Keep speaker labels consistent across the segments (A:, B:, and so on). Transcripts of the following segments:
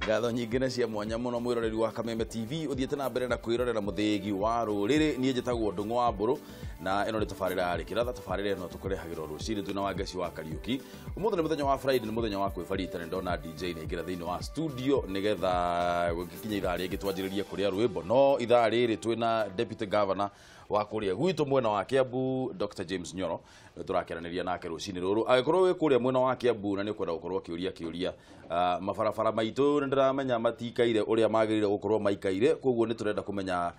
A: Ngatho nyingĩ cia mwanya mũno mwĩroreri wa Kameme TV uthiĩte na mbere na kwĩrorera mũthĩgi wa rũrĩrĩ niĩ njĩtagwo Ndung'u wa Mbũrũ na ĩno nĩ tabarĩra yarĩ kĩratha tabarĩra ĩno tũkũrehagĩrwo rũcinĩ twĩna wa Ngeci wa Kariuki ũmũthĩ nĩ mũthenya wa Friday nĩ mũthenya wa kwĩbarita nĩ ndona DJ nĩ ingĩra thĩinĩ wa studio nĩgetha gũkinya ithaa rĩngĩ twanjĩrĩrie kũrĩa rwĩmbo no ithaa rĩrĩ twĩna Deputy Governor wa kũrĩa gwitũ mwena wa Kiambu Dr. James Nyoro tũrakĩaranĩria nake rũcinĩ rũrũ agĩkorwo wĩ kũrĩa mwena wa Kiambu na nĩ ũkwenda gũkorwo kĩũria mabarabara maitũ nĩ ndĩramenya matikaire ũrĩa magĩrĩire gũkorwo maikaire koguo nĩ tũrenda kũmenya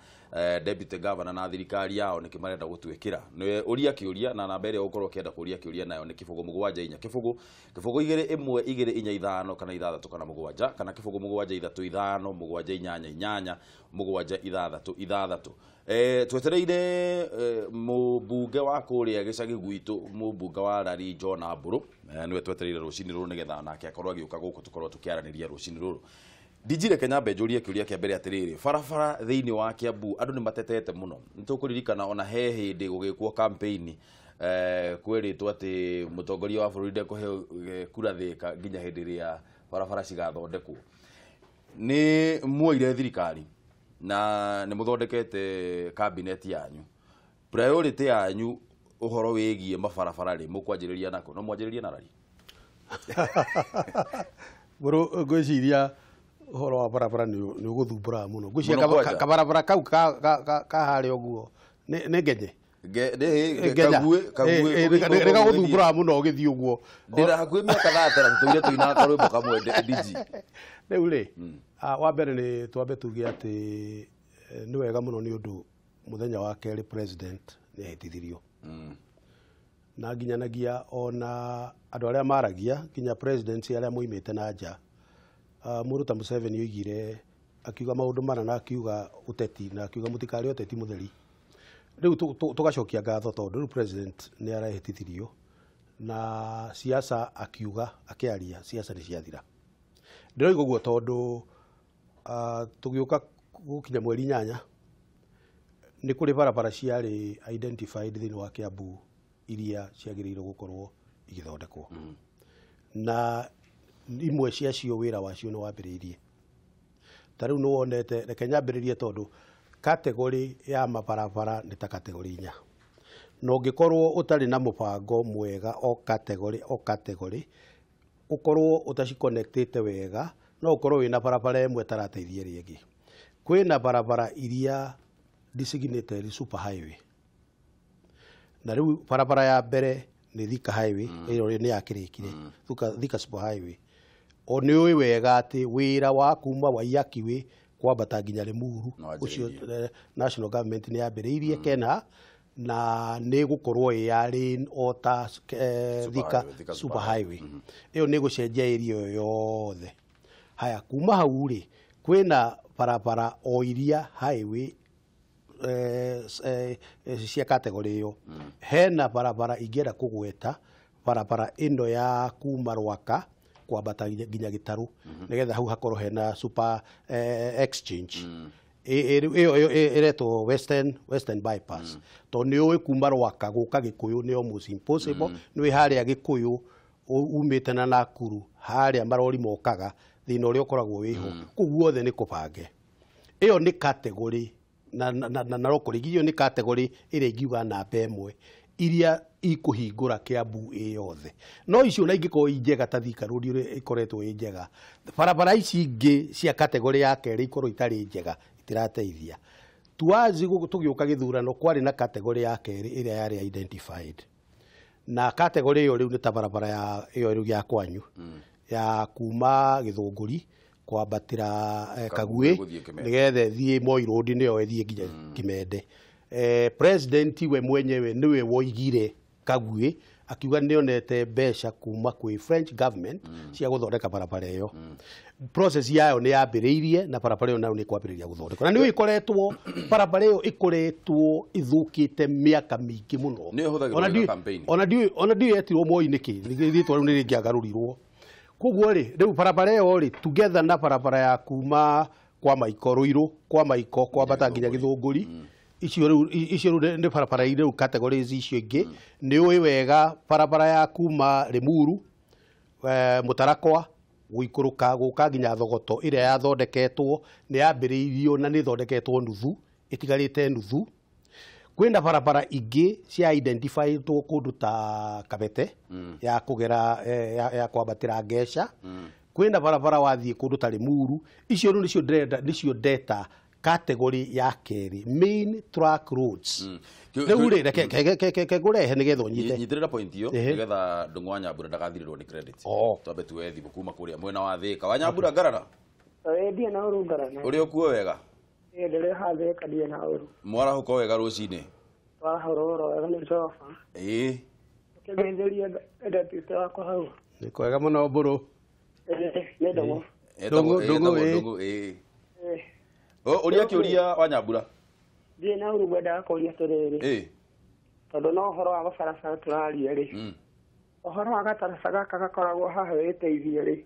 A: Deputy Governor na thirikari yao nĩkĩ marenda gũtwĩkĩra nĩ ũria kĩũria na namba ĩrĩa ũkorwo ũkĩenda kũria kĩũria nayo nĩ kĩbũgũ 74 kĩbũgũ 21245 kana 6 kana 7 kana kĩbũgũ 735 788 766 twetereire mũmbunge wa kũrĩa gĩcagi gwitũ mũmbunge wa Rari John Mbũrũ nĩwe twetereire rũcinĩ rũrũ nĩgetha nake akorwo agĩũka gũkũ tũkorwo tũkĩaranĩria rũcinĩ rũrũ Dijire Kenya mbejũrie kĩũria kĩa mbere atĩrĩrĩ barabara thĩinĩ wa Kiambu andũ nĩ matetete mũno nĩtũkũririkana ona he hĩndĩ gũgĩkwo campaign kwĩrĩtwo atĩ mũtongoria wa bũrũri ndekũhe kura thĩka nginya hĩndĩ ĩrĩa barabara cigathondekwo nĩ muoire thirikari na nĩ mũthondekete cabinet yanyu priority yanyu ũhoro wĩgiĩ mabarabara rĩ mũkwanjĩrĩria nako no mwanjĩrĩrie na Rari
B: Mbũrũ ngwĩciria ũhoro wa barabara nĩ ũgũthumbũra mũno ngwĩciria kabarabara kau kaharĩa ũguo nĩ ngenye rega gũthumbũra mũno ũgĩthiĩ ũguo
A: ndĩra hakuhĩ mĩaka 30 tũire tũina karwĩmbo kamwe DG
B: rĩu rĩ wa mbere nĩ twambe tuge atĩ nĩ wega mũno nĩ ũndũ mũthenya wa kerĩ president nĩ ahĩtithirio na nginyanagia ona andũ arĩa maragia nginya president arĩa moimĩte na nja mũndũ ta Museveni oigire akiuga maũndũ mana na akiuga ũteti na akiuga mũtikarĩ ũteti mũtheri rĩu tũgacokia ngatho tondũ rĩu president nĩ arahĩtithirio na siasa akiuga akĩaria siasa nĩ ciathira ndĩroiga ũguo tondũ tũgĩũka gũkinya mweri 8 nĩ kũrĩ barabara ciarĩ identified thĩinĩ wa Kiambu iria ciagĩrĩirwo gũkorwo igĩthondekwo na imwe ciacio wĩra wacio nĩ wambĩrĩirie ta rĩu nĩ wonete reke nyambĩrĩrie tondũ kategori ya mabarabara nĩ ta kategori 4 na ũngĩkorwo ũtarĩ na mũbango mwega o kategori ũkorwo ũtaciconnectĩte wega no ũkorwo wĩna barabara ĩmwe tarateithia ĩrĩa ĩngĩ kwĩna barabara iria designated super highway na rĩu barabara ya mbere nĩ Thika highway ĩyo nĩ yakĩrĩkire Thika super highway o nĩ ũĩ wega atĩ wĩra wa kuma Waiyaki kwambata nginya Limuru ũcio national government nĩ yambĩrĩirie Kenya na nĩ gũkorwo yarĩ o ta Thika super highway ĩyo nĩ gũcenjia area yothe haya kuma hau rĩ kwĩna barabara o iria highway cia kategori ĩyo hena barabara ingĩenda kũgweta barabara ĩno ya kuma Rwaka kwambata nginya Gĩtarũ nĩgetha hau hakorwo hena super exchange ĩyo ĩretwo western bypass to nĩ ũĩ kuma Rwaka gũka Gĩkũyũ nĩ almost impossible nĩ harĩa Gĩkũyũ umĩte na Nakuru harĩa marori mokaga thĩna ũrĩa ũkoragwo wĩho kũu guothe nĩ kũbange ĩyo nĩ kategori na rokũrigio nĩ kategori ĩrĩa ingiuga namba ĩmwe iria ikũhingũra Kiambu yothe no icio na ingĩkorwo njega ta Thika Road ĩrĩa ĩkoretwo ĩ njega barabara ici ingĩ cia kategori ya kerĩ ikorwo itarĩ njega itirateithia tuazi tũgĩũka gĩthurano kwarĩ na kategori ya kerĩ ĩrĩa yarĩ identified na kategori ĩyo rĩu nĩ ta barabara ya ĩyo rĩu ya kwanyu ya kuma Gĩthũngũri kwambatĩra Kaguĩ nĩgetha thiĩ Moi Road nĩyo ĩthiĩ nginya Kimende president we mwenyewe niwe woigire Kaguĩ akiuga nĩonete mbeca kuma kwĩ French government cia gũthondeka barabara ĩyo process yayo nĩ yambĩrĩirie na barabara ĩyo nayo nĩ kwambĩrĩria gũthondekwo na nĩ ĩkoretwo barabara ĩyo ĩkoretwo ithũkĩte mĩaka mĩingĩ mũno ona ndiũ yetirwo Moi nĩkĩ rĩtwa rĩu nĩ rĩngĩagarũrirwo koguo rĩ rĩu barabara ĩyo rĩ together na barabara ya kuma kwa Maiko Rũirũ kwa Maiko kwambata nginya Gĩthũngũri icio rĩu nĩ barabara rĩu categories icio ingĩ nĩ ũĩ wega barabara ya kuma Limuru Mũtarakwa guikuruka guka nginya thogoto ire yathondeketwo ni yambiriirio na ni thondeketwo nuthu itigarite nuthu. Kwina barabara ingi cia identified kundu ta Kabete ya kugera ya kwambatira Ngeca. Kwina barabara wathie kundu ta Limuru. Icio nicio data category ya keri main track roads. Riu ri reke ngurehe nigetha unyite
A: nyitirira point iyo nigetha Ndung'u wa Nyambura ndagathirirwo ni credit. Twambe tuwe thimu kuma kuria mwena wa Thika. Wa Nyambura ngarara
C: Ndie na uru ngarara
A: uri okuo wega
C: ndire hathe kadie na uru
A: mwarahuko wega rucini
C: twahororo wega ni sofa kegenderia ndatite wako hau
B: ni kwega muno mburu
C: Ndungu
A: Ndungu uria kiuria wa Nyambura
C: ndie na uru gwenda kuria turiri tondu no horo wa barabara turaria ri horo wa gataraca gaka gakoragwo haha witeithie ri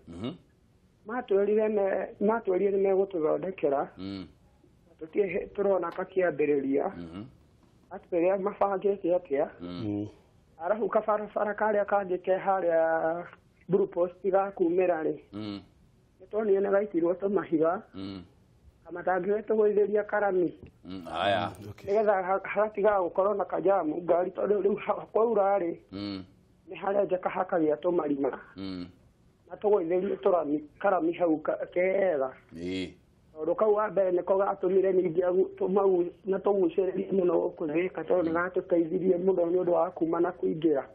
C: matwirire me gututhondekera tutie turona kakiambiriria atweria mabangite atia arahu kabarabara karia kangi ke haria blue post gakumira ri nitwonire na gaitirwo tumahiga amatangi tugwithiria Karami
A: aya
C: nigetha haratiga gukorwo na kajamu ngari tondu riu kwaura ri ni haria njaka hakagia tumarima na tugwithirie Karami hau kega tondu kau wa mbere niko gatumire ningi tumau na tuguciririe muno kuthika tondu gatuteithirie muno ni undu wa kuma na kuingira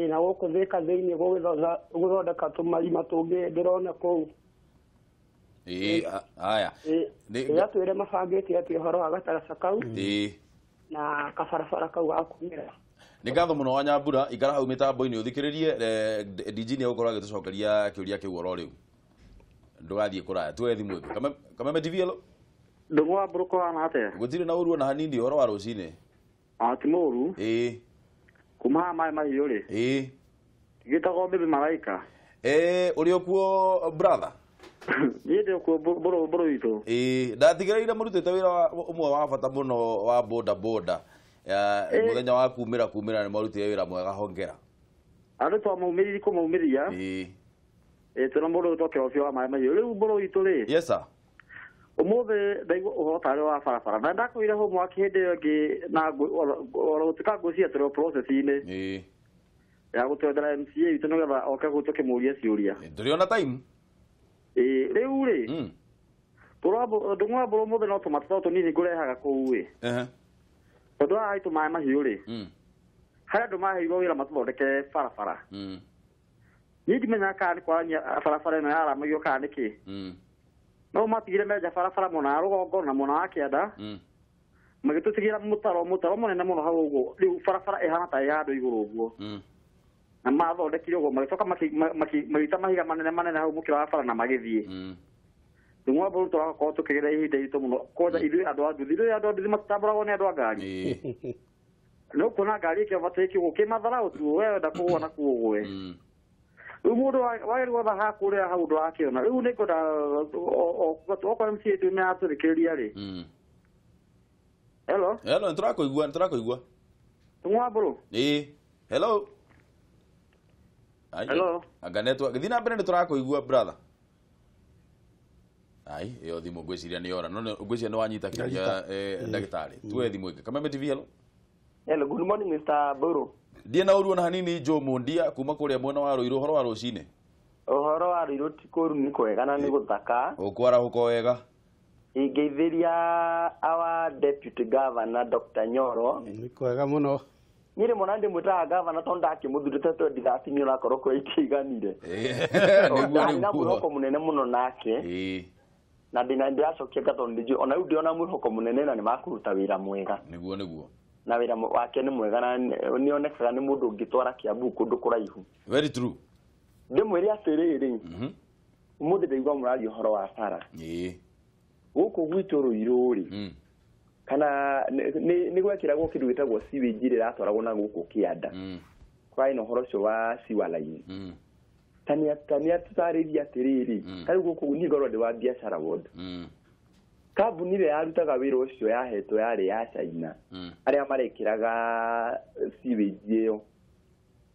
C: na gukuthika thiini guthondeka tumarima tungi ndirona kuu
A: aya
C: gatwire mabangite atia horo wa gataraca kau na kabarabara kau gakumira
A: ni ngatho muno wa Nyambura ikara hau mitambo-ini uthikiririe DG ni gukorwo agitucokeria kiuria kiu oro riu ndugathie kuraya tuwe thimu Kameme TV alo
D: Ndung'u wa Buruko ana atia
A: gutire na uru na hanini horo wa rucini
D: timuru kuma mai mahiu ri gitagwo bibi Malaika
A: uri okuo brother
D: yede ko boro itu
A: ndatigereire murutite wira umwe wa bata muno wa boda muthenya wa kumira ni marutire wira mwega hongera
D: andu twamumiriri kumumiria tuna mundu toke ofio wa mai mahiu riu boro itu ri
A: yes sir
D: umuthe ndaigu uhotare wa barabara na ndakwire ho mwaki hindi ngi na orotika gucia tro process ini ya gutwethera MCA itu no getha oka gutuke muria ciuria
A: nduriona time
D: riu ri turabo Ndung'u wa Buru muthe no tumatata tunini ngurehaga kuu wi tondu aitu mai mahiu ri haria andu maheirwo wira matuthondeke barabara ni ndimenya kana ni kwarania barabara ino yaramagio kana niki no matigire meja barabara mona rugongo na mona wa kianda magitusigira mutaro munene muno hau uguo riu barabara ihana ta ya andu iguru uguo na mathondekire uguo magicoka magita mahiga manene hau mukira wa bara na magithie Ndung'u wa Buru turakorwo tukigira ihinda itu muno koja ithuĩ andu a nduthi matitamburagwo ni andu a ngari no kuona ngari ikivatiki gukimathara tu wewe ndakuona kuogwe riu mundu wairwo tha hakuria hau ndwakiona riu ni ngwenda okorwo MCA tu niaturikiria ri hello
A: niturakuigua
D: Ndung'u wa Buru
A: hello
D: hello
A: anga network thina mbere niturakuigua brother ai iyo thimu ngwiciria ni ora no ngwiciria ni wanyita kiria ndagitari tuwe thimu ingi Kameme TV
C: hello good morning Mr. Buru
A: ndie na uruo na hanini Joe Mundia kuma kuria mwena wa Ruiru horo wa rucini
C: uhoro wa Ruiru ti kuru ni kwega na ni guthaka
A: ukwara huko wega
C: ingeithiria our deputy governor Dr. Nyoro
B: ni kwega muno
C: nire mona ndi mwita governor tonda akimuthurite 2013 na koroko ikiganire na mwihoko munene muno nake na ndiracokia gatondu ona ndiona mwihoko munene na ni makuruta wira mwega
A: niguo
C: na wira wake ni mwega na nionekaga ni mundu ngitwara Kiambu kundu kuraihu
A: very true
C: ndimwiri atiriri umuthi ndigwa murari horo wa bara guku gwitu Ruiru ri kana ni gwekiragwo kindu gitagwo sewage riratwaragwo na guku kianda kwa ino horo cio wa sewer line tania tutariria atiriri kari guku ni ngorwo ndi wa biashara ward kambuni ria yarutaga wira ucio yahetwo yari ya China aria marekiraga sewage iyo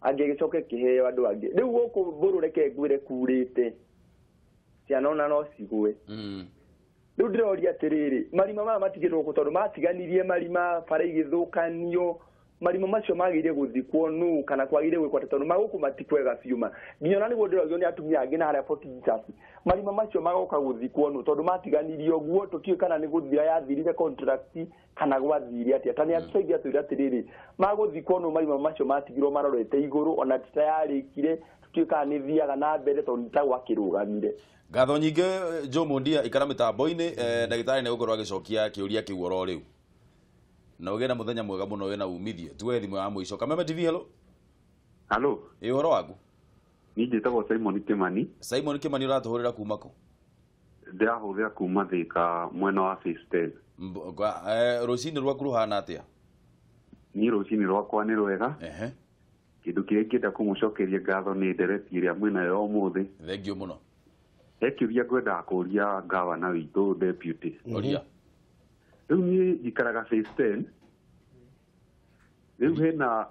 E: angĩgĩcoke kĩheo andũ angĩ rĩu gũkũ mbũrũ reke ngwĩre kurĩte ciana ona no cigwe rĩu ndĩroria atĩrĩrĩ marima maya matigĩrwo gũkũ tondũ matiganirie marima bara igĩthũkanio marima macio magĩrĩire gũthikwo nũ kana kwagĩrĩire gwĩkwo tondũ magũkũ matikwega biuma nginya ona nĩguo ndĩrorio nĩ atumia angĩ na harĩa Fort Jesus marima macio magoka gũthikwo nũ tondũ matiganirie ũguo tũtiũĩ kana nĩ gũthira yathirire contract kana gwathire atĩa tani atucaithia twĩra atĩrĩrĩ magũthikwo nũ marima macio matigirwo marorete igũrũ ona titayarĩkire tũtiũĩ kana nĩ thiaga na mbere tondũ nĩtagwakĩrũgamire.
A: Ngatho nyingĩ Joe Mundia ikara mitambo-inĩ ndagĩtarĩ nĩ gũkorwo agĩcokia kĩũria kĩu oro rĩu na ũgĩe na mũthenya mwega mũno wĩna umithio tuwe thimũ ya mũico Kameme TV. Hello ũhoro waku?
F: Niĩ njĩtagwo Simon Kimani.
A: Simon Kimani ũratũhũrĩra kuma kũ?
F: Ndĩrahũrĩra kuma Thika mwena wa Phase 10.
A: Rũcinĩ rwaku rũhana atĩa?
F: Niĩ rũcinĩ rwakwa nĩ rwega. Kĩndũ kĩrĩa ingĩenda kũmũcokeria ngatho nĩ ndereti ĩrĩa mwĩnayo ũmũthĩ.
A: Thengio mũno.
F: He kĩũria ngwendaga kũria ngavana witũ deputy.
A: Ũria.
F: Rĩu niĩ njikaraga Phase 10. Rĩu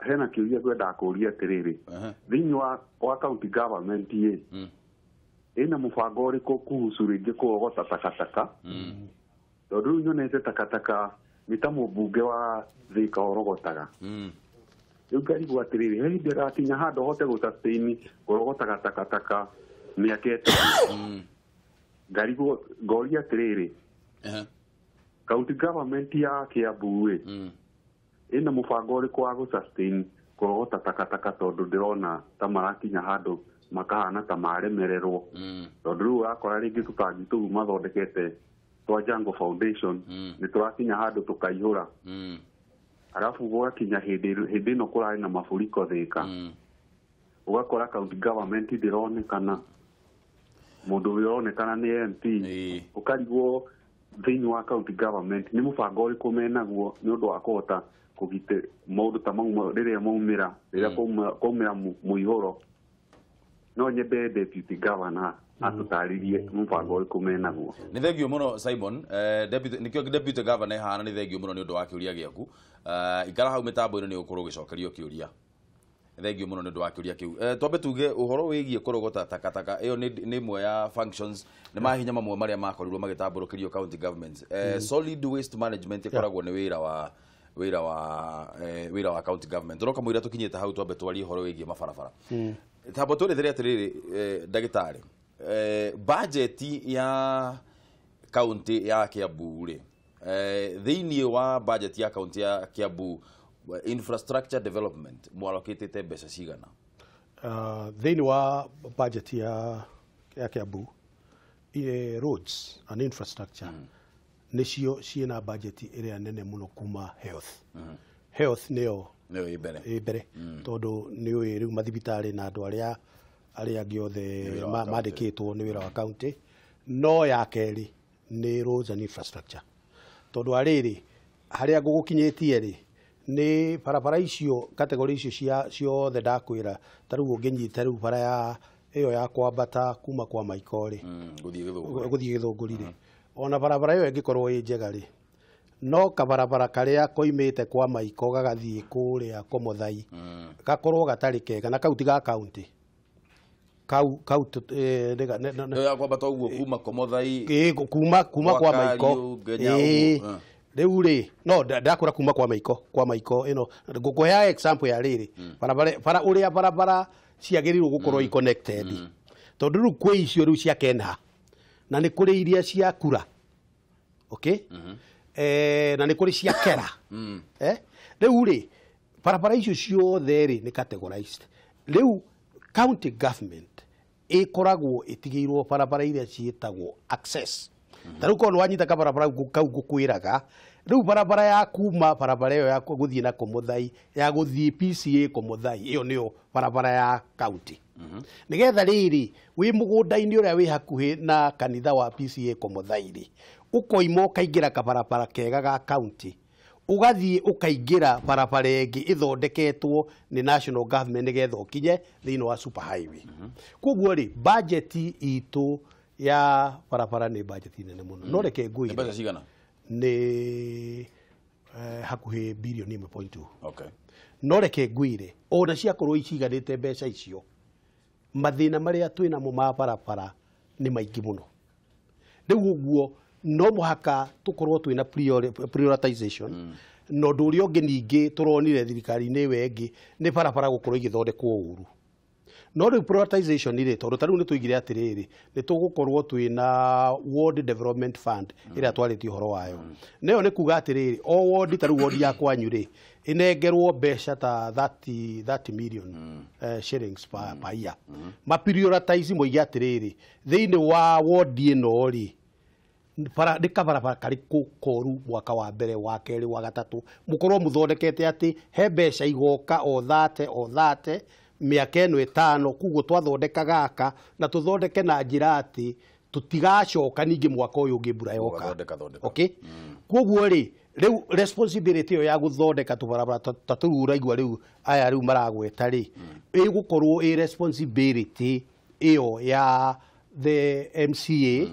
F: hena kĩũria ngwendaga kũria atĩrĩrĩ. Thĩinĩ wa county government ĩna mũbango ũrĩkũ kuhusu rĩngĩ kũrogota takataka. Tondũ rĩu nyonete takataka nĩ ta mũmbunge wa Thika orogotaga. Rĩu ngarigwo atĩrĩrĩ he hĩndĩ agakinya handũ ahote gũ-sustain kũrogotaga takataka mĩaka ĩtatũ. Ngarigwo ngoria atĩrĩrĩ county government ya Kiambu ĩna mũbango ũrĩkũ wa gũ-sustain kũrogota takataka tondũ ndĩrona ta marakinya handũ makahana ta maremererwo. Tondũ rĩu ũrakora rĩngĩ tũtangi tũu mathondekete twa Jango Foundation nĩ tũrakinya handũ tũkaihũra. Arabu gũgakinya hĩndĩ ĩno kũrarĩ na mafuriko Thika. Ũgakora county government ndĩronekana. Mũndũ ũrĩa ũronekana nĩ MP. Ũkarigwo thĩinĩ wa county government nĩ mũbango ũrĩkũ menaguo nĩ ũndũ wa kũhota kũgitĩra maũndũ ta mau rĩrĩa maumĩra rĩrĩa kwaumĩra mũihũro. No nyende deputy governor atũtarĩrie mũbango ũrĩkũ menaguo.
A: Nĩ thengio mũno Simon. Nĩkĩo deputy governor ehana nĩ thengio mũno nĩ ũndũ wa kĩũria gĩaku. Ikara hau mĩtambo-inĩ nĩ ũgũkorwo ũgĩcokerio kĩũria. Thengio mũno nĩ ũndũ wa kĩũria kĩu. Twambe tuge ũhoro wĩgiĩ kũrogota takataka ĩyo nĩ imwe ya functions nĩ mahinya mamwe marĩa makorirwo magĩtambũrũkĩrio county governments. Solid waste management ĩkoragwo nĩ wĩra wa county government. Tũroka mũira tũkinyĩte hau twambe twarie ũhoro wĩgiĩ mabarabara. Tambo tũrethere atĩrĩrĩ ndagĩtarĩ budget ya county ya Kiambu rĩ thĩinĩ wa budget ya county ya Kiambu infrastructure development mwalokĩtĩte mbeca cigana?
B: Thĩinĩ wa budget ya Kiambu roads and infrastructure nĩcio ciĩna budget ĩrĩa nene mũno kuma health. Health nĩyo ĩmbere tondũ nĩũĩ rĩu mathibitarĩ na andũ arĩa angĩ othe mandĩkĩtwo nĩ wĩra wa county. No ya kerĩ nĩ roads and infrastructure tondũ arĩrĩ harĩa ngũgũkinyĩtie rĩ nĩ barabara icio kategori icio ciothe ndakwĩra ta rĩu ũngĩnyita rĩu bara ya ĩyo ya kwambata kuma kwa Maiko rĩ gũthiĩ Gĩthũngũri rĩ ona barabara ĩyo ĩngĩkorwo ĩ njega rĩ no kabarabara karĩa koimĩte kwa Maiko gagathiĩ kũrĩa Komothai gakorwo gatarĩ kega na kauti ga county
A: ya kwambata ũguo kuma Komothai
B: kuma kwa Maiko rĩu rĩ no ndakũra kuma kwa Maiko ĩno ngũkũhea example ya rĩrĩ bara ũrĩa barabara ciagĩrĩirwo gũkorwo i-connected tondũ rĩu kwĩ icio rĩu cia Kenha na nĩ kũrĩ iria cia Kura na nĩ kũrĩ cia Kera rĩu rĩ barabara icio ciothe rĩ nĩ categorized. Rĩu county government ĩkoragwo ĩtigĩirwo barabara iria ciĩtagwo access. Ta rĩu korwo wanyita kabarabara kau ngũkwĩraga rĩu barabara ya kuma barabara ĩyo ya gũthiĩ na Komothai ya gũthiĩ PCA Komothai ĩyo nĩyo barabara ya county. Nĩgetha rĩrĩ wĩ mũgũnda-inĩ ũrĩa wĩ hakuhĩ na kanitha wa PCA Komothai rĩ ũkoima ũkaingĩra kabarabara kega ga county ũgathiĩ ũkaingĩra barabara ĩngĩ ĩthondeketwo nĩ national government nĩgetha ũkinye thĩinĩ wa super highway. Koguo rĩ budget itũ ya barabara nĩ budget nene mũno no reke ngũire
A: mbeca cigana
B: nĩ hakuhĩ birioni 1.2.
A: Okay.
B: No reke ngwire ona ciakorwo iciganĩte mbeca icio mathĩna marĩa twĩna mo ma barabara nĩ maingĩ mũno. Rĩu ũguo no mũhaka tũkorwo twĩna prioritization na ũndũ ũrĩa ũngĩ ningĩ tũronire thirikari-inĩ ĩyo ĩngĩ nĩ barabara gũkorwo igĩthondekwo ũru. No rĩu prioritization rĩ tondũ tarĩu nĩ tũigire atĩrĩrĩ nĩ tũgũkorwo twĩna Ward Development Fund ĩrĩa twarĩtie ũhoro wayo. Nayo nĩ kuga atĩrĩrĩ o ward tarĩu ward ya kwanyu rĩ inengerwo mbeca ta 30 million shillings per year. Ma prioritize moige atĩrĩrĩ thĩinĩ wa ward ĩno rĩ nĩ kabarabara karĩkũ koru mwaka wa mbere wa kerĩ wa gatatũ mũkorwo mũthondekete atĩ he mbeca igoka o 30 mĩaka ĩno 5 kuguo twathondeka gaka na tũthondeke na njĩra atĩ tũtigacoka ningĩ mwaka ũyũ ũngĩ mbura yoka. Okay? Kuguo rĩ rĩu responsibility ĩyo ya gũthondeka tũbarabara ta tũu ũraigua rĩu aya rĩu maragweta rĩ ĩgũkorwo ĩ responsibility ĩyo ya the MCA.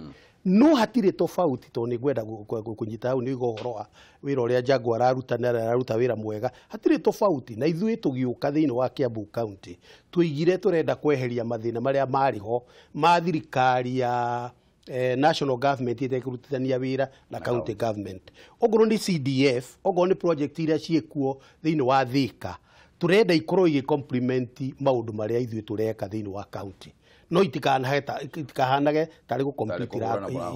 B: No hatirĩ tofauti to nĩ gwenda kũnyita hau nĩ ũhoro wa wĩra ũrĩa Jaguar araruta wĩra mwega. Hatirĩ tofauti na ithuĩ tũgĩũka thĩinĩ wa Kiambu County tũigire tũrenda kweheria mathĩna marĩa marĩ ho ma thirikari ya national government ĩtekũrutithania wĩra na county government. Okorwo nĩ CDF, okorwo nĩ project iria ciĩkuo thĩinĩ wa Thika tũrenda ikorwo igĩ-complement maũndũ marĩa ithuĩ tũreka thĩinĩ wa county. No itikahanage tarĩ gũ-compete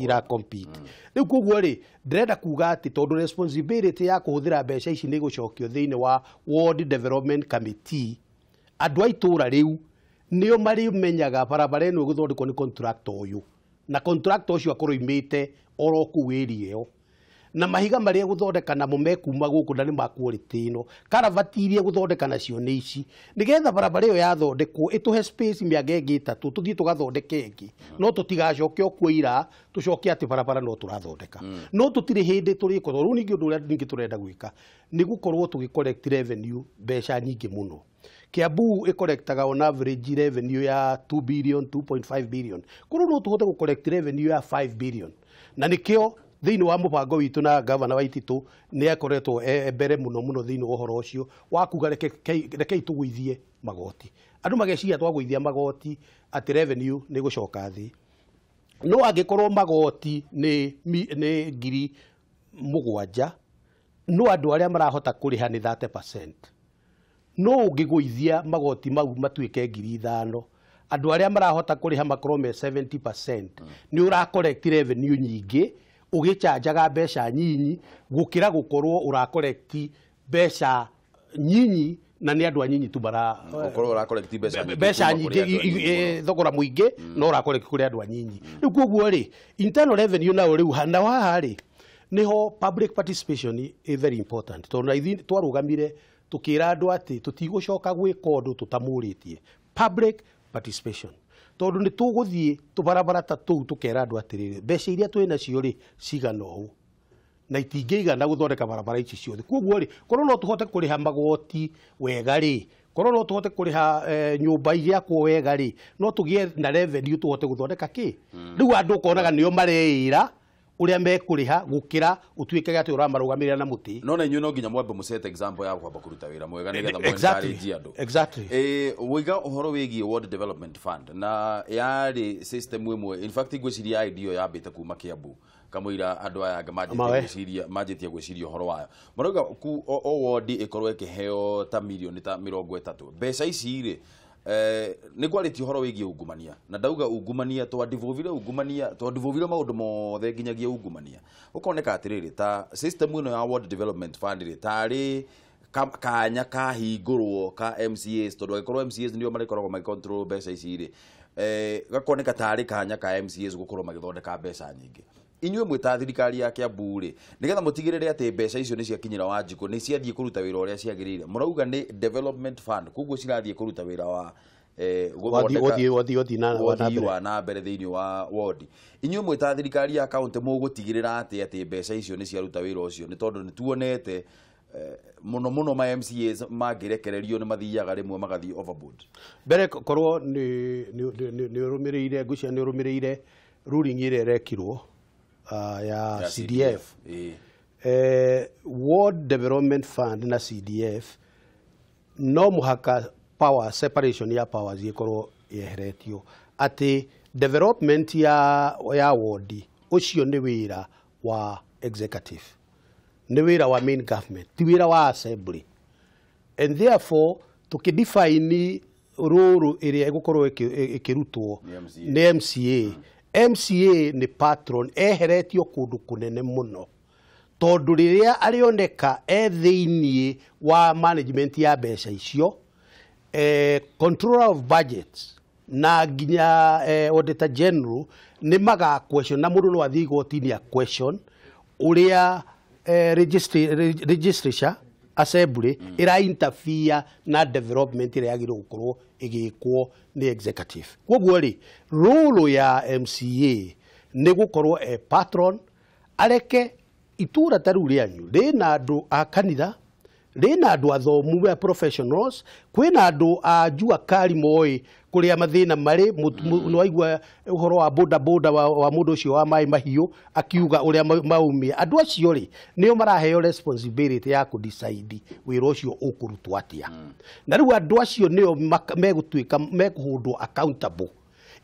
B: ira-compete. Rĩu koguo rĩ ndĩrenda kuga atĩ tondũ responsibility ya kũhũthĩra mbeca ici nĩ gũcokio thĩinĩ wa Ward Development Committee, andũ a itũra rĩu nĩo marĩmenyaga barabara ĩno ĩgũthondekwo nĩ contractor ũyũ na contractor ũcio akorwo imĩte oro kũu area ĩyo na mahiga marĩa gũthondeka namo mekuma gũkũ na nĩ ma quality ĩno karavati iria gũthondeka nacio nĩ ici nĩgetha barabara ĩyo yathondekwo ĩtũhe space mĩaka ĩngĩ 3 tũthiĩ tũgathondeke ĩngĩ no tũtigacoke okuo ira tũcoke atĩ barabara no tũrathondeka no tũtirĩ hĩndĩ tũrĩko rĩu ningĩ ũndũ ũrĩa ningĩ tũrenda gwĩka nĩ gũkorwo tũgĩ-collect revenue mbeca nyingĩ mũno. Kiambu ĩcollectaga on average revenue ya 2 billion 2.5 billion korwo no tũhote gũ-collect revenue ya 5 billion na nĩkĩo thĩinĩ wa mũbango witũ na gavana wa Ititũ nĩ akoretwo mbere mũno thĩinĩ wa ũhoro ũcio wa kuga rekei tũgũithie magoti. Andũ mageciria twagũithia magoti atĩ revenue nĩ gũcoka thĩ. No angĩkorwo magoti nĩ 7,000 no andũ arĩa marahota kũrĩha nĩ 30%. No ũngĩgũithia magoti mau matuĩke 5,000 andũ arĩa marahota kũrĩha makorwo me 70% nĩ ũra-collect revenue nyingĩ ũgĩchanjaga mbeca nyinyi gũkĩra gũkorwo ũra-collect mbeca nyinyi na nĩ andũ anyinyi tu
A: gũkorwo ũra-collect
B: mbeca nyingĩ thogora mũingĩ no ũra-collect kũrĩ andũ anyinyi. Rĩu koguo rĩ internal revenue nayo rĩu hana haha rĩ niho public participation is very important tondũ na ithuĩ twarũgamire tũkĩra andũ atĩ tũtigũcoka gwĩka ũndũ tũtamũrĩtie public participation tondũ nĩ tũgũthiĩ tũbarabara ta tũu tũkera andũ atĩrĩrĩ mbeca iria twĩ nacio rĩ cigana ũũ na itingĩigana gũthondeka barabara ici ciothe. Koguo rĩ korwo no tũhote kũrĩha magoti wega rĩ korwo no tũhote kũrĩha nyũmba igĩakwo wega rĩ no tũgĩe na revenue tũhote gũthondeka kĩ. Rĩu andũ ũkonaga nĩo mareĩra ũrĩa mekũrĩha gũkĩra ũtuĩke atĩ ũramarũgamĩrĩra na mũtĩ.
A: No na inyuĩ no nginya mwambe mũcete example ya kwamba kũruta wĩra mwega nĩgetha mũencourage andũ.
B: Exactly.
A: Wiga ũhoro wĩgiĩ Ward Development Fund na yarĩ system ĩmwe in fact ngwĩciria idea yambĩte kuma Kiambu kamũira andũ aya manjĩtie gwĩciria ũhoro wayo. Marauga o ward ĩkorwo ĩkĩheo ta mirioni ta 30. Mbeca ici rĩ nĩ kwarĩtie ũhoro wĩgiĩ ungumania na ndauga ungumania twandivovire maũndũ mothe nginyagia ungumania ũkoneka atĩrĩrĩ ta system ĩno ya Ward Development Fund rĩ tarĩ kanya kahingũrwo ka MCAs tondũ agĩkorwo MCAs nĩo marĩkoragwo magĩ-control mbeca ici rĩ gakoneka tarĩ kanya ka MCAs gũkorwo magĩthondeka mbeca nyingĩ. Inyuĩ mwĩ ta thirikari ya Kiambu rĩ nĩgetha mũtigĩrĩre atĩ mbeca icio nĩ ciakinyĩra Wanjikũ nĩ ciathiĩ kũruta wĩra ũrĩa ciagĩrĩire mũrauga nĩ development fund koguo cirathiĩ kũruta wĩra wa gũthondeka wa na mbere thĩinĩ wa ward. Inyuĩ mwĩ ta thirikari ya county mũgũtigĩrĩra atĩ mbeca icio nĩ ciaruta wĩra ũcio nĩ tondũ nĩ tuonete mũno ma MCAs mangĩrekererio nĩ mathiaga rĩmwe magathiĩ overboard.
B: Mbere korwo nĩ ũrũmĩrĩire ngũcia nĩ ũrũmĩrĩire ruling ĩrĩa ĩrekirwo ya CDF Ward Development Fund na CDF no muhaka power separation ya powers ikorwo yeheretio ati development ya ward ucio ni wira wa executive, ni wira wa main government, ti wira wa assembly, and therefore tukidefine role area igukorwo ikirutwo ni MCA. MCA ni patron eheretio kundu kunene muno tondu riria arioneka thiini wa management ya mbeca icio, controller of budgets na ginya auditor general ni maga question na mundu no athii gotini a question uria registrature assembly ira interfere na development ira yagirwo gukorwo igikwo ni executive. Koguo ri role ya MCA ni gukorwo patron, areke itura taru rianyu rina andu a kanitha, rina andu athomu ya professionals, kwina andu a jua kari moi kuria mathina mari no waigua uhoro wa boda wa mundu ucio wa mai mahiu akiuga uria maumia. Andu acio ri nio maraheo responsibility ya ku decide wira ucio ukurutwo atia, na riu andu acio nio megutuika mekuhundwo accountable.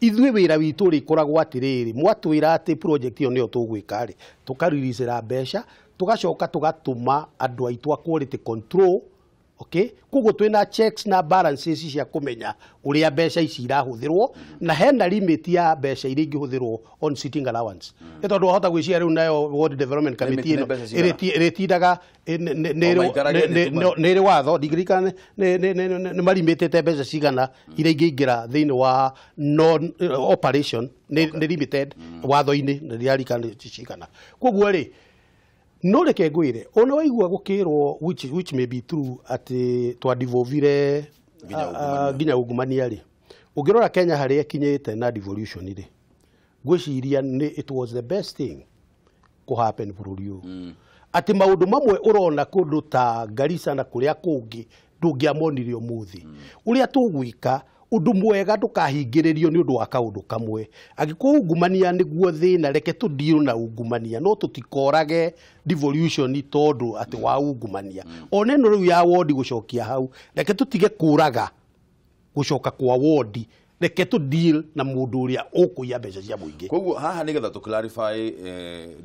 B: Ithuĩ wĩra witũ rĩ koragwo atirĩrĩ, mwatwĩra atĩ project ĩyo nĩyo tũgwĩka rĩ, tũkariricĩra mbeca, tũgacoka tũgatũma andũ aitũ a quality control, okay? Koguo twĩna checks na balances cia kũmenya ũrĩa mbeca ici irahũthĩrwo, na hena limit ya mbeca iria ingĩhũthĩrwo on sitting allowance. Nĩ tondũ wahota gwĩciria rĩu nayo Ward Development Committee ĩno ĩrĩtindaga nĩrĩ watho, ndigirikana nĩ marimĩtĩte mbeca cigana iria ingĩingĩra thĩinĩ wa non operation, nĩ limited watho-inĩ na ndirarikana cigana. Koguo rĩ no reke ngwire ona waigua gukirwo which may be true ati twadivovire ginya ungumania ri ungirora Kenya haria kinyite na devolution ri gwiciria ni it was the best thing ko happen bururi uyu ati maundu mamwe urona kundu ta Garissa na kuria kungi ndungiamonire umuthi uria tugwika undu mwega ndukahingiririo ni undu wa kaundu kamwe. Agiko ungumania niguo thina, reke tu deal na ungumania, no tutikorage devolution tondu ati wa ungumania. One no riu ya ward gucokia hau, reke tutige kuraga gucoka kwa ward, reke tu deal na mundu uria ukuya mbeca cia muingi.
A: Koguo haha nigetha tu clarify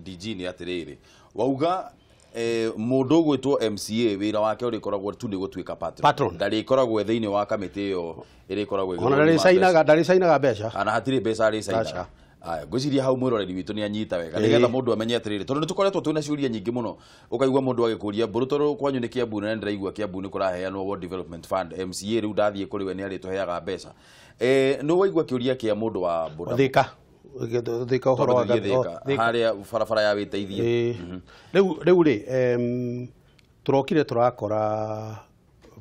A: DG ni atiriri wauga mundu gwitwo MCA wira wake uri koragwo tu ni gutwika patron ndari koragwo thiini wa kamiti iyo iri koragwo
B: iguru ndari sainaga mbeca
A: ana hatiri mbeca ari sainaga. Aya gwiciria hau mwiroreri witu ni anyita wega nigetha mundu amenye atiriri tondu nitukoretwo twina ciuria nyingi muno ukaigua mundu agikuria mburu kwanyu ni Kiambu na ndiraigua Kiambu ni kuraheanwo World Development Fund MCA riu ndathie kuri we ni ari tuheaga mbeca no waigua kiuria kia mundu wa boda
B: thika uhoro wa
A: haria barabara ya witeithie
B: riu ri turokire turakora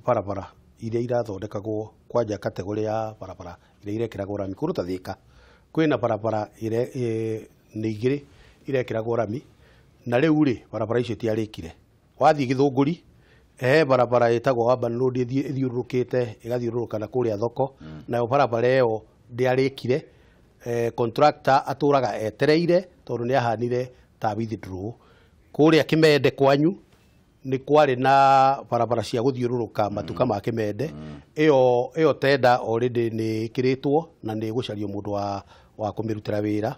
B: barabara iria irathondekagwo kwanja kategori ya barabara iria irekiragwo rami kuruta thika kwina barabara ni igiri irekiragwo rami na riu ri barabara icio tiarikire wathie Githunguri barabara itagwo Urban Road ithiurukite igathiururuka na kuria thoko na barabara iyo ndiarikire contractor aturaga etereire tondu ni ahanire ta withdraw kuria Kimende kwanyu ni kwari na barabara cia guthiururuka matuka ma Kimende iyo tenda already ni kiritwo na ni gucario mundu wa kumirutira wira.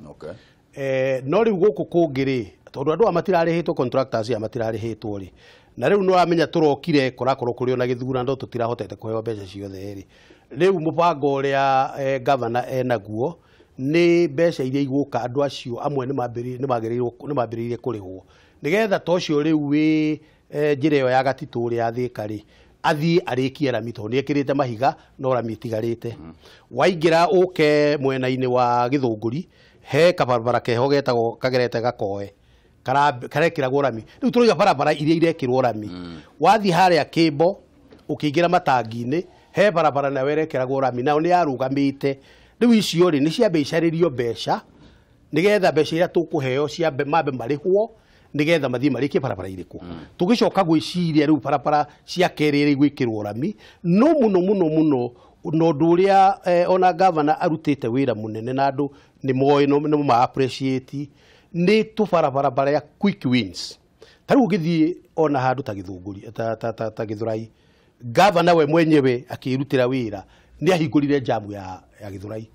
B: No riu guku kungiri tondu andu amatirarihitwo contractors ya matirarihitwo ri na riu no amenya turokire korakorwo kuri ona githurano tutirahotete kuheo mbeca ciothe ri riu mubango uria governor enaguo ni mbeca iria iguka andu acio amwe ni mambiririe kurihwo nigetha tocio riu wi njira iyo ya gatitu ria Thika ri athii arikie rami tondu niekirite mahiga no rami tigarite waingira uke mwena-ini wa Githunguri he kabarabara keho getagwo kagerete Gakoe karekiragwo rami riu turoiga barabara iria irekirwo rami wathi haria Kimbo ukiingira matangi-ini he barabara na werekiragwo rami nao ni yarugamite riu icio ri ni ciambe icaririo mbeca nigetha mbeca iria tukuheo ciambe mambe marihwo nigetha mathii marikie barabara iriku tugicoka gwiciria riu barabara cia kerere gwikirwo rami no muno no nduria ona governor arutite wira munene na andu ni moyo no ma appreciate ni tu barabara ya quick wins Tariu githii ona handu ta Githunguri ta Githurai governor we mwenyewe akirutira wira ni ahingurire jamu ya Githurai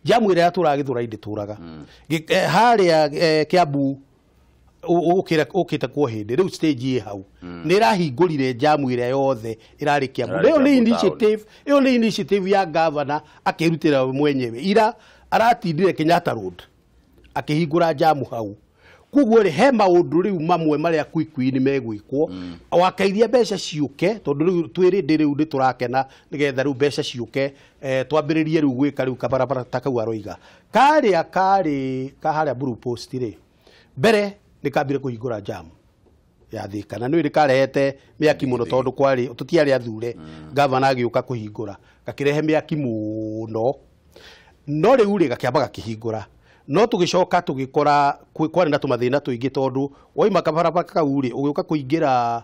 B: jamu ire atura Githurai ndituraga haria Kiambu ukita kwa hindi riu stage hau ni rahingurire jamu ire yothe irari Kiambu iyo ni initiative ya governor akirutira mwenyewe ira aratindire Kenyatta Road akihingura jamu hau kuguo ri he maundu riu mamwe maria kwikwi ni megwikwo wakairia mbeca ciuke tondu riu twirinde riu ndi turakena nigetha riu mbeca ciuke twambiririe riu gwika riu kabarabara takau aroiga karia kaharia Blue Post ri mbere ni kambire kuhingura jamu ya Thika na nĩ karehete mĩaki mũno tondu kwari tutiari athure governor agiuka kuhingura gakirehe mĩaki mũno no riu ri gakiamba gakihingura no tugicoka tugikora kwari na tumathina tuingi tondu woima kabarabara kau ri ugiuka kuingira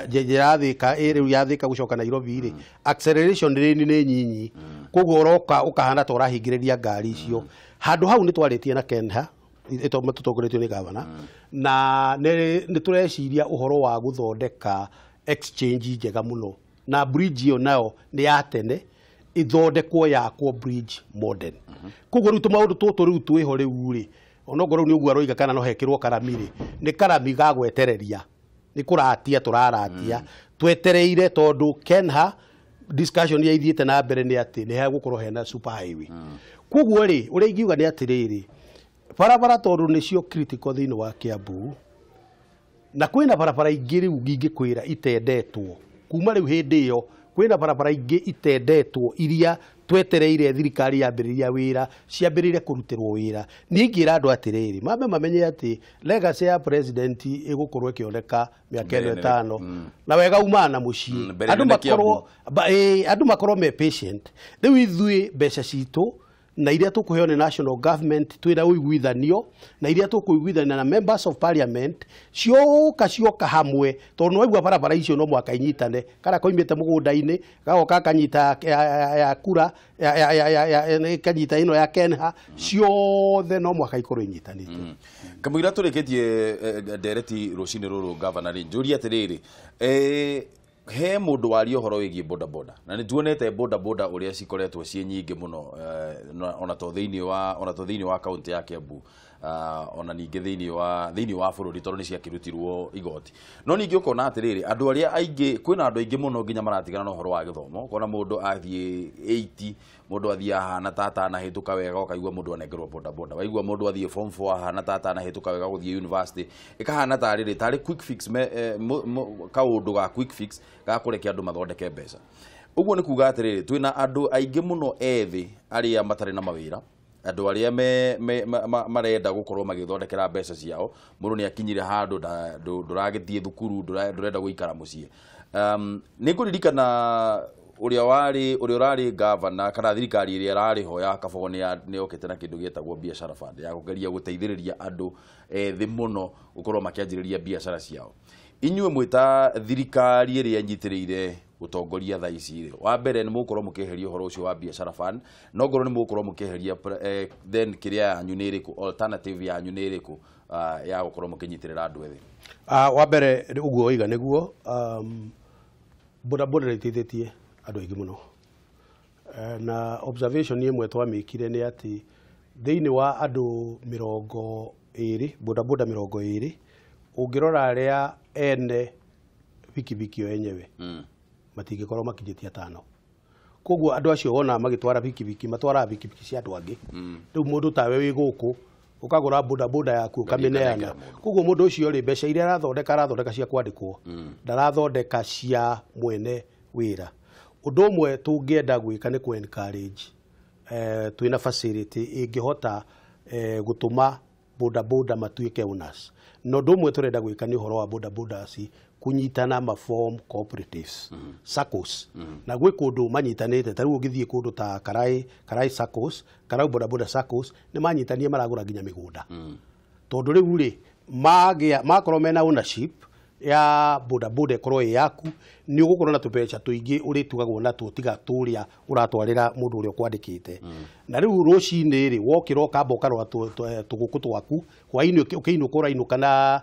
B: njira Thika riu ya Thika gucoka Nairobi ri acceleration rate ni nyinyi koguo uroka ukahana ta urahingiriria ngari icio handu hau ni twaritie na Kenha ito matutongoretio ni governor na ni tureciria uhoro wa guthondeka exchange njega muno na bridge yo nayo ni ya tene ithondekwo yakwo bridge modern koguo riu maundu tutu riu twiho riu ri onogoro ni uguo aroiga kana no hekirwo karami ri ni karami gagwetereria ni kuratia turaratia twetereire tondu Kenha discussion ya ithiete na mbere ni ati ni hagukorwo hena super highway koguo ri uria ingiuga ni atiriri barabara tondu nicio critical thini wa Kiambu na kwina barabara ingi riu ngingikwira itendetwo kuma riu hindi yo kwina barabara ingi itendetwo iria twetereire thirikari yambiriria wira ciambiririe kurutirwo wira ningira andu atiriri mambe mamenye ati legacy ya president igukorwo ikioneka miaka 5 na wega umana mucii andu makorwo me patient riu ithui mbeca citu na iria tukuheo ni national government twira uiguithanio na iria tukuiguithania na members of parliament cioka hamwe tondu waigua barabara icio no mwaka inyitane kana koimite mugunda-ini gagoka kanyita ya kura ya kanyita ino ya Kenha ciothe no mwaka ikorwo inyitanite
A: kamwira turikitie ndereti rucini ruru governor njuri atiriri he mundu wari uhoro wigie boda boda na ni tuonete boda boda uria cikoretwo cie nyingi muno ona to thiini wa county ya Kiambu ona ningi thiini wa bururi tondu ni ciakirutirwo igoti no ningi ukona atiriri andu aria aingi kwina andu aingi muno nginya maratigana na uhoro wa githomo kona mundu athie 80 mundu athie hana tata na hituka wega ukaigua mundu anengerwo boda boda waigua mundu athie form 4 hana tata na hituka wega guthie university ikahana tari quick fix kaundu ga quick fix ga kurekia andu mathondeke mbeca uguo ni kuga atiriri twina andu aingi muno ethi aria matari na mawira andu aria marenda gukorwo magithondekera mbeca ciao mundu ni akinyire handu nduragithie thukuru ndurenda guikara mucie ni kuririkana uria urari governor kana thirikari iria rari ho ya Kabogo ni okete na kindu gietagwo biashara fund ya kugeria guteithiriria andu ethi muno gukorwo makianjiriria biashara ciao inyue mwita thirikari iria nyitiriire utongoria tha ici wa mbere ni mukorwo mukiheria uhoro ucio wa biashara fund no ngoro ni mukorwo mukiheria then kiria yanyu ni iriku alternative yanyu ni iriku ya gukorwo mukinyitirira andu ethi
B: wa mbere uguo oiga niguo boda boda ritithitie andu aingi muno na observation imwe twamikire ni ati thiini wa andu 20 boda boda 20 ungirora aria ene bikibiki yo enyewe matingikorwo makinyitia 5 koguo andu acio wona magitwara bikibiki matwara bikibiki cia andu angi riu mundu tawe wi guku ukagura boda boda yaku kameneana koguo mundu ucio ri mbeca iria arathondeka cia kwandikwo ndarathondeka cia mwene wira undu umwe tungienda gwika ni ku encourage twina facility ingihota gutuma boda boda matuike owners no undu umwe turenda gwika ni uhoro wa boda boda ci kunyitana ma form cooperatives SACCOs na gwe kundu manyitanite tariu ngithie kundu ta Karai SACCOs Karau boda boda SACCOs ni manyitanie maragura nginya migunda tondu riu ri makorwo mena ownership ya boda boda korwo yaku ni ugukorwo na tubeca tuingi uritugagwo na tiga turia uratwarira mundu uria kwandikite na riu rucini ri wokira ukamba ukarora tuguku twaku hwaini ukiinuka urainuka na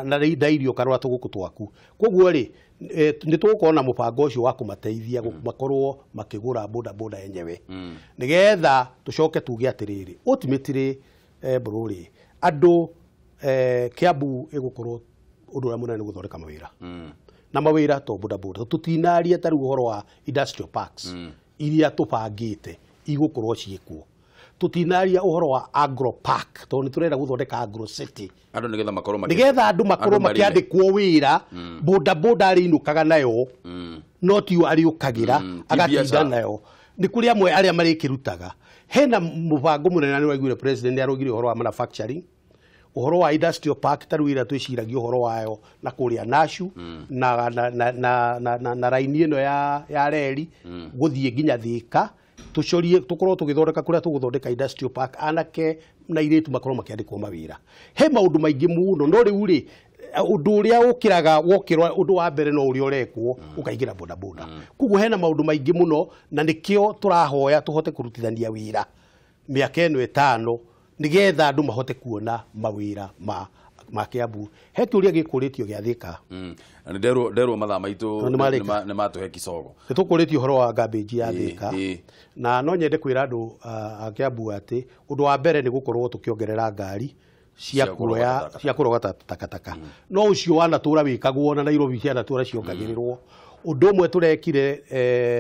B: ndairio karora tuguku twaku koguo ri ni tugukorwo na mubango ucio wa kumateithia makorwo makigura boda boda yenyewe nigetha tucoke tuge atiriri ultimately bururi andu Kiambu igukorwo undu wa munene guthondeka mawira na mawira to boda boda tutinaria taru uhoro wa industrial parks iria tubangite igukorwo ciikuo tutinaria uhoro wa agro park to ni turenda guthondeka agro city
A: andu nigetha
B: makorwo makiandikwo wira boda boda ari inukaga nayo no ti ari ukagira agatinda nayo ni kuri amwe aria mari kirutaga hena mubango munene ni waigire president arogire uhoro wa manufacturing uhoro wa industrial park tarwira twiciragia uhoro wayo na kuria nashu na raini ino ya reri guthie nginya Thika tucorie tukorwo tugithondeka kuria tuguthondeka industrial park anake na iretu makorwo makiandikwo mawira he maundu maingi muno no riu ri undu uria ukiraga wokirwa undu wa mbere no uria urekwo ukaigira boda boda kugu hena maundu maingi muno na nikio turahoya tuhote kurutithania wira miaka eno 5 nigetha andu mahote kuona mawira ma Kiambu he turia gikuritio gia Thika
A: nderwo mathaa maitu ni matuhe kicogo
B: tukuritio horo wa garbage ya Thika na no nyende kwira andu a Kiambu ati undu wa mbere ni gukorwo tukiongerera ngari cia kurogota takataka no ucio wana tura wikagwo na Nairobi cia tura ciongagirirwo undu umwe turekire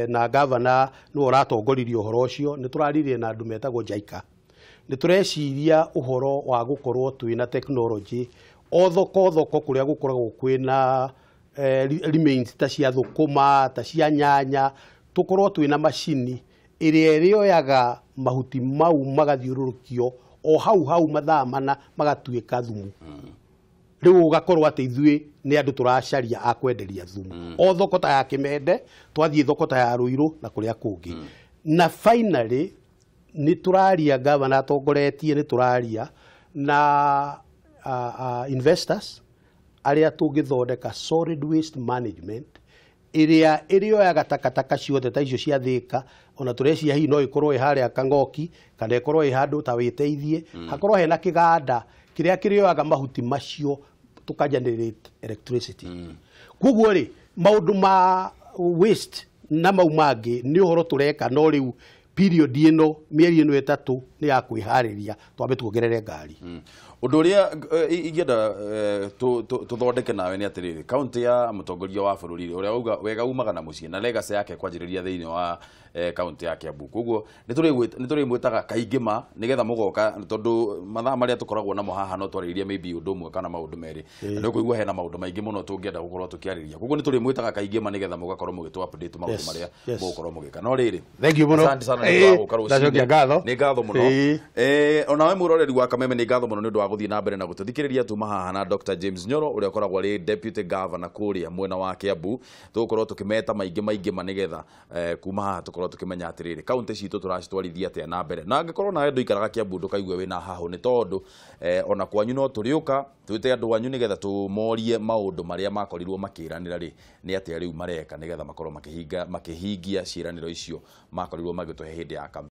B: na governor no ratongoririe uhoro ucio ni turaririe na andu metagwo Jaika ni tureciria uhoro wa gukorwo twina technology thoko kuria gukoragwo kwina remains ta cia thukuma ta cia nyanya tukorwo twina machini iria rioyaga mahuti mau magathiururukio o hau mathaa mana magatuika thumu riu ugakorwo ati ithui ni andu turacaria akwenderia thumu o thoko ta ya Kimende twathie thoko ta ya Ruiru na kuria kungi na finally ni turaria governor atongoretie ni turaria na investors aria tungithondeka solid waste management iria irioyaga takataka ciothe ta icio cia Thika ona turecia hi no ikorwo iharia Kangoki kana ikorwo ihandu ta witeithie hakorwo hena kiganda kiria kirioyaga mahuti macio tukagenerate electricity kuguo ri maundu ma waste na mau mangi ni uhoro tureka no riu period ino mieri ino 3 ni ya kwihariria twambe tuongerere ngari
A: undu uria ingienda tuthondeke nawe ni atiriri county ya mutongoria wa bururi uria uga wega umaga na mucie na legacy yake kwanjiriria thiini wa county ya Kiambu koguo ni turi mwitaga kaingima nigetha mugoka tondu mathaa maria tukoragwo namo haha no twariria maybe undu umwe kana maundu meri ndio kuigua hena maundu maingi muno tungienda gukorwo tukiariria koguo ni turi mwitaga kaingima nigetha mugakorwo mugitu update maundu maria mugokorwo mugika no riri
B: thank you muno
A: asante sana ni gukorwo ni ngatho muno ona we muroreri wa Kameme ni ngatho muno ni undu wa guthii na mbere na gututhikiriria tuma haha na Dr James Nyoro uria koragwo ri deputy governor kuria mwena wa Kiambu tukorwo tukimeta maingi manigetha kuma haha tukorwo tukimenya atiriri county citu turacitwarithia atia na mbere na angikorwo na endo ikaraga Kiambu ndukaigwe wina haho ni tondu ona kwanyu no turiuka twite andu wanyu nigetha tumorie maundu maria makorirwo makiranira ri ni atia riu mareka nigetha makorwo makihingia ciiraniro icio makorirwo magituhe hindi ya